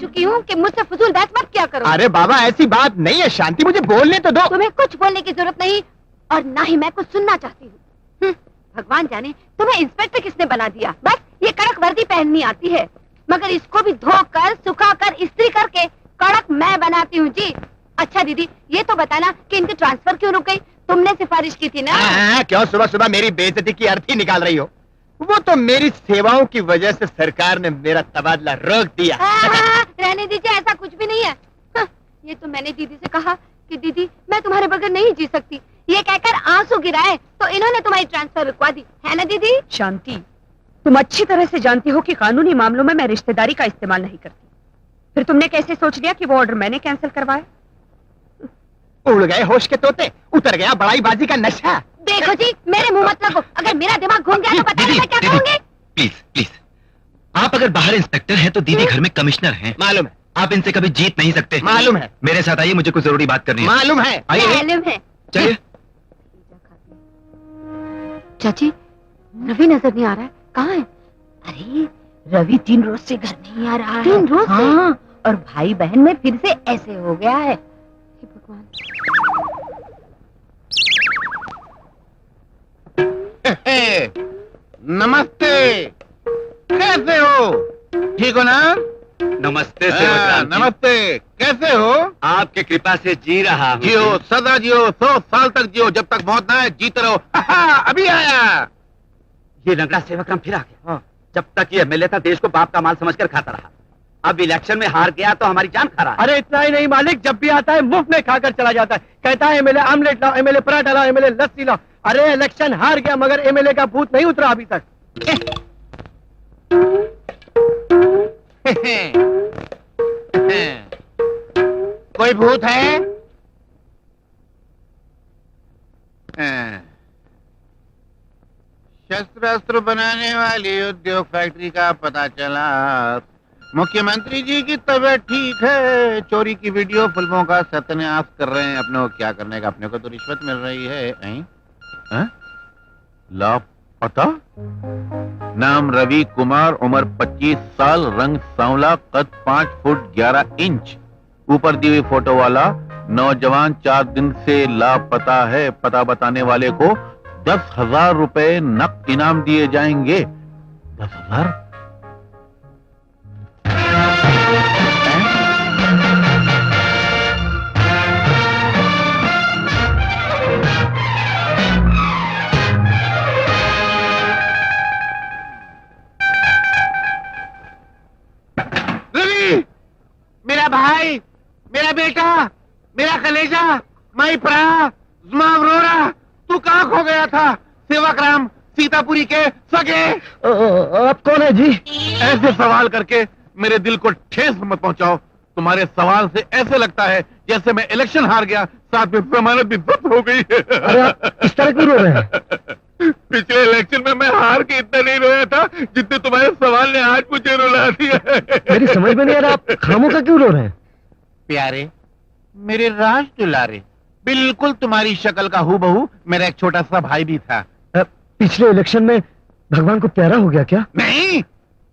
चुकी हूँ कि मुझसे फजूल बहस मत किया करो। अरे बाबा ऐसी बात नहीं है शांति, मुझे बोलने तो दो। तुम्हें कुछ बोलने की जरूरत नहीं और ना ही मैं कुछ सुनना चाहती हूँ। भगवान जाने तुम्हें इंस्पेक्टर किसने बना दिया। बस ये कड़क वर्दी पहननी आती है, मगर इसको भी धोकर सुखाकर इस्त्री करके कड़क मैं बनाती हूँ जी। अच्छा दीदी ये तो बताना कि इनकी ट्रांसफर क्यों रुक गई? तुमने सिफारिश की थी ना। क्यों सुबह सुबह मेरी बेइज्जती की अर्थी निकाल रही हो? वो तो मेरी सेवाओं की वजह से सरकार ने मेरा तबादला रोक दिया। रहने दीजिए, ऐसा कुछ भी नहीं है। ये तो मैंने दीदी से कहा कि दीदी मैं तुम्हारे बगैर नहीं जी सकती। ये कहकर आंसू गिराए तो इन्होंने तुम्हारी ट्रांसफर रुकवा दी, है ना दीदी? शांति, तुम अच्छी तरह से जानती हो कि कानूनी मामलों में मैं रिश्तेदारी का इस्तेमाल नहीं करती। फिर तुमने कैसे सोच लिया कि वो ऑर्डर मैंने कैंसिल करवाया? उड़ गए होश के तोते, उतर गया बड़ाई बाजी का नशा। देखो जी मेरे मुंह मत लगो, अगर मेरा दिमाग घूम गया तो बताइए मैं क्या कहूँगी। प्लीज प्लीज, आप अगर बाहर इंस्पेक्टर हैं तो दीदी घर में कमिश्नर हैं। मालूम है। आप इनसे कभी जीत नहीं सकते। मालूम है। मेरे साथ आइए, मुझे कुछ जरूरी बात करनी है। मालूम है। आइए मालूम है। चलिए। चाची रवि नजर नहीं आ रहा है, कहाँ है? अरे रवि 3 रोज से घर नहीं आ रहा है। 3 रोज से? हाँ, और भाई बहन में फिर से ऐसे हो गया है। हे भगवान। नमस्ते, कैसे हो? ठीक हो ना? नमस्ते नमस्ते, कैसे हो? आपके कृपा से जी रहा हूँ। जियो सदा जियो, 100 साल तक जियो, जब तक मौत ना आए जीते रहो। अभी आया। ये लंगड़ा सेवक राम फिर आ गया। जब तक ये एमएलए था देश को बाप का माल समझकर खाता रहा, अब इलेक्शन में हार गया तो हमारी जान खा रहा है। अरे इतना ही नहीं मालिक, जब भी आता है मुफ्त में खाकर चला जाता है। कहता है एमएलए आमलेट लाओ, एमएलए पराठा लाओ, एमएलए लस्सी लाओ। अरे इलेक्शन हार गया मगर एमएलए का भूत नहीं उतरा अभी तक। कोई भूत है? शस्त्र अस्त्र बनाने वाली उद्योग फैक्ट्री का पता चला। मुख्यमंत्री जी की तबीयत ठीक है, चोरी की वीडियो फिल्मों का सत्यानाश कर रहे हैं। अपने को क्या करने का, अपने को तो रिश्वत मिल रही है। लापता, नाम रवि कुमार, उम्र 25 साल, रंग सांवला, कद 5 फुट 11 इंच। ऊपर दी हुई फोटो वाला नौजवान 4 दिन से लापता है। पता बताने वाले को 10,000 रुपए नकद इनाम दिए जाएंगे। 10,000? रवि, मेरा भाई, मेरा बेटा, मेरा कलेजा, माई प्रा, जुमा अरोरा, तू कहाँ खो गया था? सेवक राम सीतापुरी के सगे। आप कौन है जी? ऐसे सवाल करके मेरे दिल को ठेस मत पहुंचाओ। तुम्हारे सवाल से ऐसे लगता है जैसे मैं इलेक्शन हार गया, साथ में जमानत भी जब्त हो गई है। अरे आप इस तरह क्यों रो रहे हैं? पिछले इलेक्शन में मैं हार के इतना नहीं रोया था जितने तुम्हारे सवाल ने आज मुझे रुला दिया। मेरी समझ में नहीं आ रहा, आप खामों का क्यों रो रहे हैं? प्यारे मेरे राज दुलारे, बिल्कुल तुम्हारी शक्ल का हूबहू मेरा एक छोटा सा भाई भी था। पिछले इलेक्शन में भगवान को प्यारा हो गया क्या? नहीं,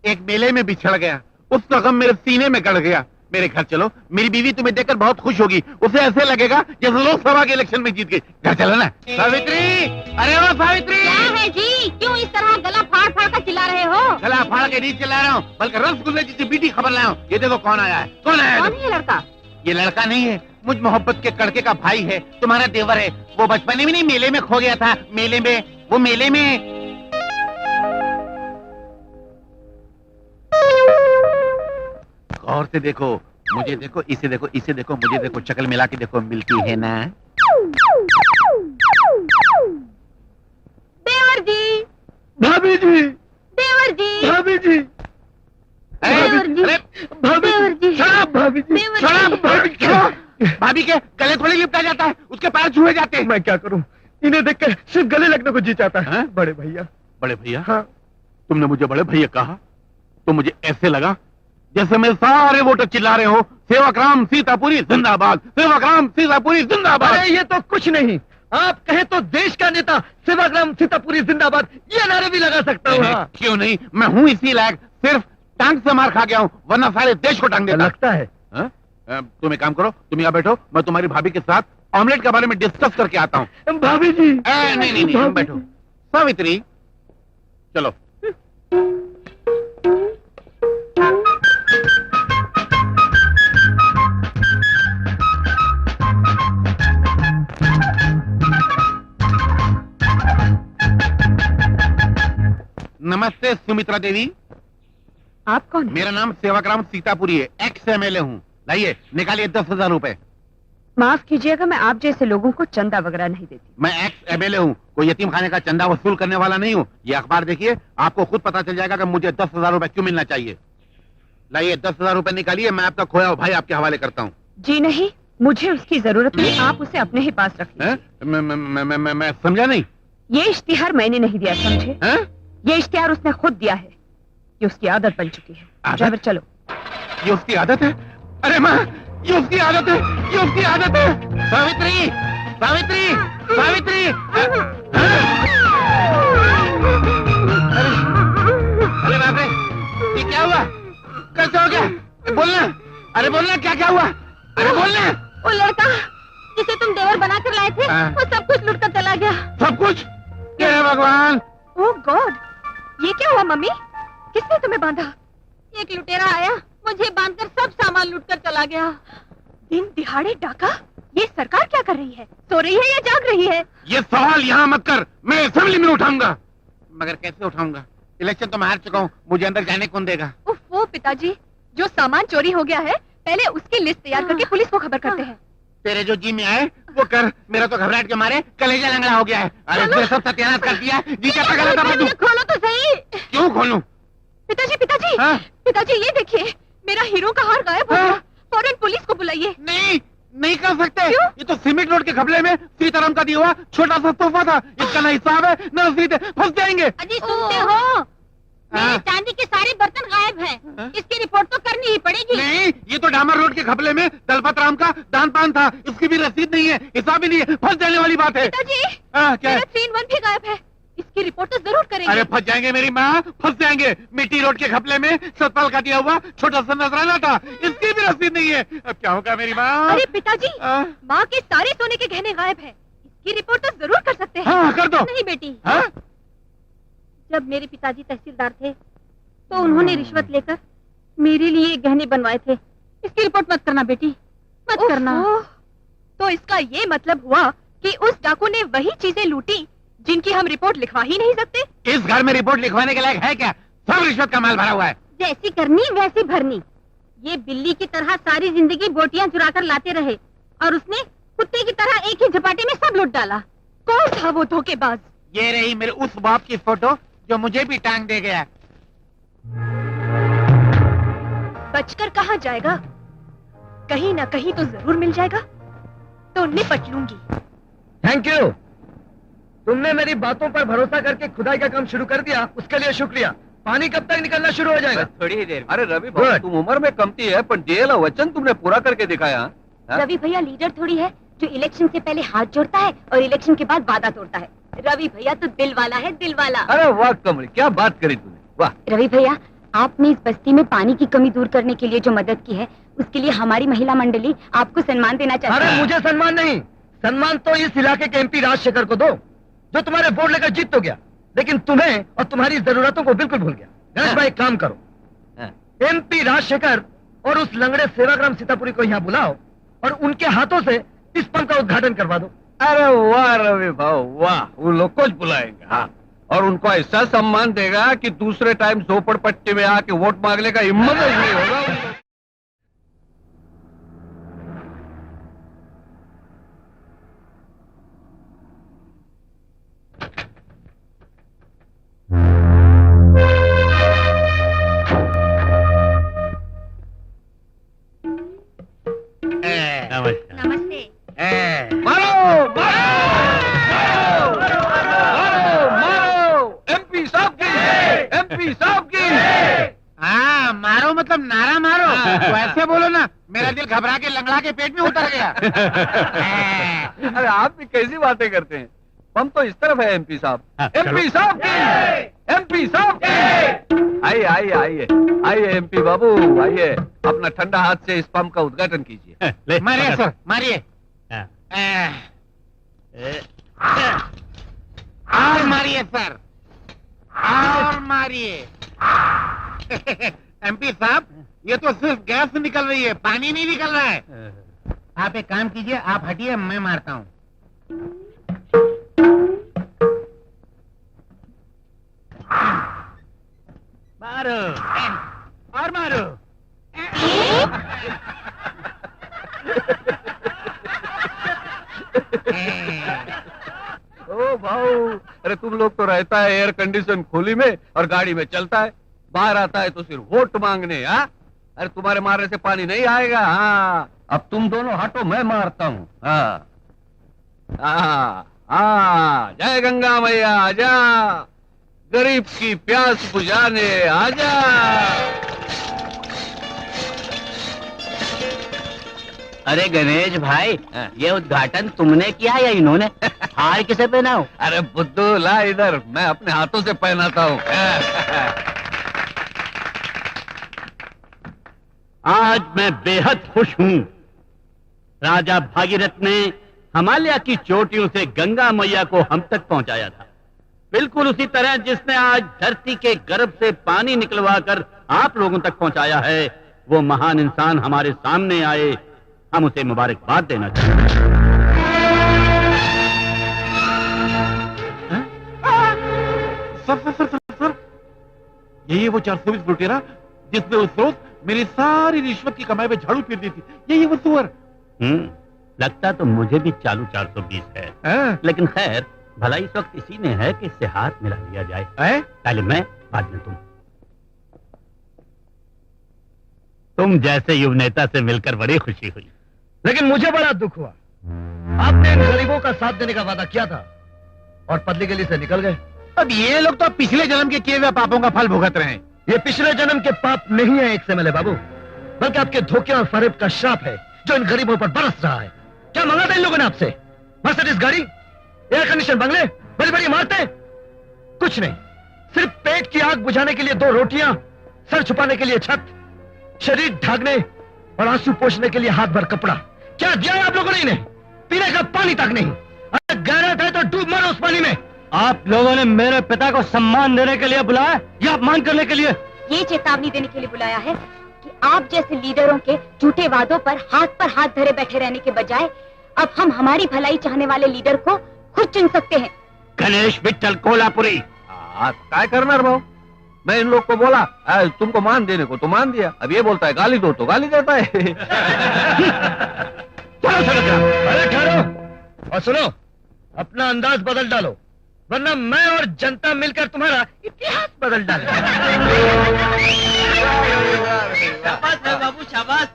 एक मेले में बिछड़ गया, उसका गम मेरे सीने में गड़ गया। मेरे घर चलो, मेरी बीवी तुम्हें देखकर बहुत खुश होगी। उसे ऐसे लगेगा जैसे लोकसभा के इलेक्शन में जीत गई। घर चलो ना। सावित्री, अरे वो सावित्री। क्या है जी, क्यों इस तरह गला फाड़ फाड़ कर चिल्ला रहे हो? गला फाड़ के नहीं चिल्ला रहा हूँ, बल्कि रसगुल्ले जैसी बीटी खबर लाया हूँ। ये देखो कौन आया है। कौन आया है? कौन है ये लड़का? ये लड़का नहीं है, मुझ मोहब्बत के कड़के का भाई है, तुम्हारा देवर है। वो बचपन में नहीं मेले में खो गया था। मेले में, वो मेले में। गौर से देखो, मुझे देखो, इसे देखो, इसे देखो, मुझे देखो, शक्ल मिला के देखो, मिलती है ना? देवर जी, भाभी जी, देवर जी, भाभी जी, देवर जी, अरे भाभी देवर जी, शराब, भाभी जी, देवर जी। शराब, भाभी के गले थोड़ी लिपटा जाता है, उसके पैर छुए जाते हैं। मैं क्या करूं, इन्हें देखकर सिर्फ गले लगने को जी चाहता है। हाँ? बड़े भैया। बड़े भैया? हाँ। तुमने मुझे बड़े भैया कहा तो मुझे ऐसे लगा जैसे मेरे सारे वोटर चिल्ला रहे हो, सेवक राम सीतापुरी जिंदाबाद, सेवक राम सीतापुरी जिंदाबाद। अरे ये तो कुछ नहीं, आप कहे तो देश का नेता सेवाग्राम सीतापुरी जिंदाबाद ये नारे भी लगा सकता हूँ। हाँ। क्यों नहीं, मैं हूँ इसी लायक। सिर्फ टांग से मार खा गया हूँ, वरना सारे देश को टांग देता। लगता है। हाँ? तुम एक काम करो, तुम यहाँ बैठो, मैं तुम्हारी भाभी के साथ ऑमलेट के बारे में डिस्कस करके आता हूँ। भाभी जी। नहीं, तुम बैठो। सावित्री, चलो। नमस्ते सुमित्रा देवी। आप कौन? मेरा नाम सेवाग्राम सीतापुरी है, एक्स एमएलए हूँ। लाइए, निकालिए 10,000 रुपए। माफ कीजिएगा, मैं आप जैसे लोगों को चंदा वगैरह नहीं देती। मैं एक्स एमएलए हूँ, कोई यतीम खाने का चंदा वसूल करने वाला नहीं हूँ। ये अखबार देखिए, आपको खुद पता चल जाएगा कि मुझे 10,000 रुपए क्यों मिलना चाहिए। लाइए 10,000 रुपए निकालिए, मैं आपका खोया हुआ भाई आपके हवाले करता हूँ। जी नहीं, मुझे उसकी जरूरत नहीं, आप उसे अपने ही पास रखिए। मैं समझा नहीं। ये इश्तिहार मैंने नहीं दिया, समझे? है? ये इश्तिहार उसने खुद दिया है। ये उसकी आदत बन चुकी है। आदत? ड्राइवर चलो। ये उसकी आदत है? अरे माँ, ये उसकी आदत है, ये उसकी आदत है। सावित्री, सावित्री, सावित्री। अरे बाप रे, ये क्या हुआ? कैसे हो गया? बोलना, अरे बोलना, क्या क्या हुआ? अरे बोलना। वो लड़का जिसे तुम देवर बना कर लाए थे, हाँ। वो सब कुछ लुट कर चला गया। सब कुछ? हे भगवान। ओह गॉड, ये क्या हुआ मम्मी? किसने तुम्हें बांधा? एक लुटेरा आया, मुझे बांधकर सब सामान लूट कर चला गया। दिन दिहाड़े डाका? ये सरकार क्या कर रही है? सो रही है या जाग रही है? ये सवाल यहाँ मत कर, मैं असेंबली में उठाऊंगा। मगर कैसे उठाऊंगा? इलेक्शन तो मैं हार चुका हूँ, मुझे अंदर जाने कौन देगा? उफ, वो पिताजी, जो सामान चोरी हो गया है, पहले उसकी लिस्ट तैयार करके पुलिस को खबर करते हैं। तेरे जो जी में आए वो कर, मेरा तो घबराहट के मारे कलेजा लंगड़ा हो गया है। अरे इसने सब सत्यानाश कर दिया। जी क्या गलत है? खोलो तो सही। क्यों खोलूं? पिताजी पिताजी, हाँ? पिताजी ये देखिए, मेरा हीरो का हार गायब हो गया। फौरन पुलिस को बुलाइए। नहीं, नहीं कर सकते। क्यों? ये तो सीमेंट रोड के घपले में सीताराम का दिया हुआ छोटा सा तोहफा था। इसका ना हिसाब है न रसीद है, फंस जाएंगे। अजी सुनते हो? मेरे हाँ। चांदी के सारे बर्तन गायब हैं। हाँ? इसकी रिपोर्ट तो करनी ही पड़ेगी। नहीं, ये तो डामर रोड के घपले में दलपत राम का दान पान था। इसकी भी रसीद नहीं है, हिसाब भी नहीं है, फंस जाने वाली बात है। पिताजी, क्या है? मेरा 3-1 भी गायब है। इसकी रिपोर्ट तो जरूर करेंगे। अरे फंस जाएंगे मेरी माँ, फंस जाएंगे। मिट्टी रोड के घपले में सतपाल का दिया हुआ छोटा सा नजराना था, इसकी भी रसीद नहीं है। अब क्या होगा मेरी माँ? अरे पिताजी, हाँ? माँ के सारे सोने के गहने गायब हैं। इसकी रिपोर्ट तो जरूर कर सकते हैं। हाँ, कर दो। नहीं बेटी, हाँ? जब मेरे पिताजी तहसीलदार थे तो उन्होंने रिश्वत लेकर मेरे लिए ये गहने बनवाए थे। इसकी रिपोर्ट मत करना बेटी, मत करना। ओह, तो इसका ये मतलब हुआ कि उस डाकू ने वही चीजें लूटी जिनकी हम रिपोर्ट लिखवा ही नहीं सकते। इस घर में रिपोर्ट लिखवाने के लायक है क्या? सब रिश्वत का माल भरा हुआ है। जैसी करनी वैसी भरनी। ये बिल्ली की तरह सारी जिंदगी बोटियां चुरा कर लाते रहे और उसने कुत्ते की तरह एक ही झपाटे में सब लूट डाला। कौन था वो धोखेबाज? ये रही मेरे उस बाप की फोटो जो मुझे भी टांग दे गया। बचकर कहाँ जाएगा? कहीं ना कहीं तो जरूर मिल जाएगा, तो निपट लूंगी। Thank you. तुमने मेरी बातों पर भरोसा करके खुदाई का काम शुरू कर दिया, उसके लिए शुक्रिया। पानी कब तक निकलना शुरू हो जाएगा? थोड़ी ही देर। अरे रवि भाई, Good. तुम उम्र में कमती है पर जेल और वचन तुमने पूरा करके दिखाया। हाँ? रवि भैया लीडर थोड़ी है जो इलेक्शन से पहले हाथ जोड़ता है और इलेक्शन के बाद वादा तोड़ता है। रवि भैया तो दिल वाला है, दिल वाला। अरे वाह कमल, क्या बात करी तूने, वाह। रवि भैया, आपने इस बस्ती में पानी की कमी दूर करने के लिए जो मदद की है, उसके लिए हमारी महिला मंडली आपको सम्मान देना चाहती अरे है। मुझे सम्मान नहीं, सम्मान तो इस इलाके के एमपी राजशेखर को दो, जो तुम्हारे वोट लेकर जीत तो गया, लेकिन तुम्हें और तुम्हारी जरूरतों को बिल्कुल भूल गया। गणेश भाई, एक काम करो, हाँ। एमपी राजशेखर और उस लंगड़े सेवाग्राम सीतापुरी को यहाँ बुलाओ और उनके हाथों से इस पंप का उद्घाटन करवा दो। अरे वाह रवि भाई वाह, वो लोग को बुलाएंगे। हाँ, और उनको ऐसा सम्मान देगा कि दूसरे टाइम झोपड़पट्टी में आके वोट मांगने का हिम्मत ही नहीं होगा उनको। नमस्ते। मारो मारो मारो मारो, एमपी साहब की, एमपी साहब की। हाँ, मारो मतलब नारा मारो। वैसे बोलो ना, मेरा दिल घबरा के लंगड़ा के पेट में उतर गया। अरे आप भी कैसी बातें करते हैं, हम तो इस तरफ है एमपी साहब, एमपी साहब की। एमपी साहब। आइए आइए आइए आइए एमपी बाबू आइए, अपना ठंडा हाथ से इस पंप का उद्घाटन कीजिए। मारिए सर, मारिए। और मारिए सर, और मारिए। एमपी साहब, ये तो सिर्फ गैस निकल रही है, पानी नहीं निकल रहा है। आप एक काम कीजिए, आप हटिए, मैं मारता हूँ। मारो और मारो। ओ भाऊ, अरे तुम लोग तो रहता है एयर कंडीशन खोली में और गाड़ी में चलता है, बाहर आता है तो सिर्फ वोट मांगने। हाँ, अरे तुम्हारे मारने से पानी नहीं आएगा। हाँ, अब तुम दोनों हटो, मैं मारता हूँ। हाँ हाँ हाँ, जय गंगा मैया आजा, गरीब की प्यास बुझाने आजा। अरे गणेश भाई, ये उद्घाटन तुमने किया या इन्होंने? हार किसे पहना हो? अरे बुद्धू ला इधर, मैं अपने हाथों से पहनाता हूँ। आज मैं बेहद खुश हूँ। राजा भागीरथ ने हिमालय की चोटियों से गंगा मैया को हम तक पहुंचाया था, बिल्कुल उसी तरह जिसने आज धरती के गर्भ से पानी निकलवाकर आप लोगों तक पहुंचाया है। वो महान इंसान हमारे सामने आए, हम उसे मुबारकबाद देना चाहते हैं। सर, यही वो 420 लुटेरा जिसने उस रोज मेरी सारी रिश्वत की कमाई में झाड़ू फिर दी थी। यही वो सुअर। लगता तो मुझे भी चालू 420 है, लेकिन खैर भला इस वक्त इसी ने है कि इससे हाथ मिला लिया जाए। पहले मैं, बाद में तुम जैसे युव नेता से मिलकर बड़ी खुशी हुई। लेकिन मुझे बड़ा दुख हुआ, आपने इन गरीबों का साथ देने का वादा किया था और पतली गली से निकल गए। अब ये लोग तो पिछले जन्म के किए हुए पापों का फल भुगत रहे हैं। ये पिछले जन्म के पाप नहीं है एक से मिले बाबू, बल्कि आपके धोखे और फरेब का श्राप है जो इन गरीबों पर बरस रहा है। क्या मांगा था इन लोगों ने आपसे? मर्सिडीज गाड़ी, एयर कंडीशन बंगले, बड़ी बड़ी इमारतें? कुछ नहीं, सिर्फ पेट की आग बुझाने के लिए 2 रोटियां, सर छुपाने के लिए छत, शरीर ढाकने और आंसू पोंछने के लिए हाथ भर कपड़ा। क्या दिया है आप लोगों ने इन्हें? पीने का पानी तक नहीं। अगर गैरत है तो डूब मरो उस पानी में। आप लोगों ने मेरे पिता को सम्मान देने के लिए बुलाया या अपमान करने के लिए? ये चेतावनी देने के लिए बुलाया है कि आप जैसे लीडरों के झूठे वादों पर हाथ धरे बैठे रहने के बजाय अब हम हमारी भलाई चाहने वाले लीडर को खुद चुन सकते हैं। गणेश विट्ठल कोल्हापुरी। काय करना भाऊ, मैं इन लोग को बोला तुमको मान देने को तो मान दिया, अब ये बोलता है गाली दो तो गाली देता है। चलो अरे ठहरो और सुनो, अपना अंदाज बदल डालो, वरना मैं और जनता मिलकर तुम्हारा इतिहास बदल डालेंगे। शाबाश है बाबू, शाबाश।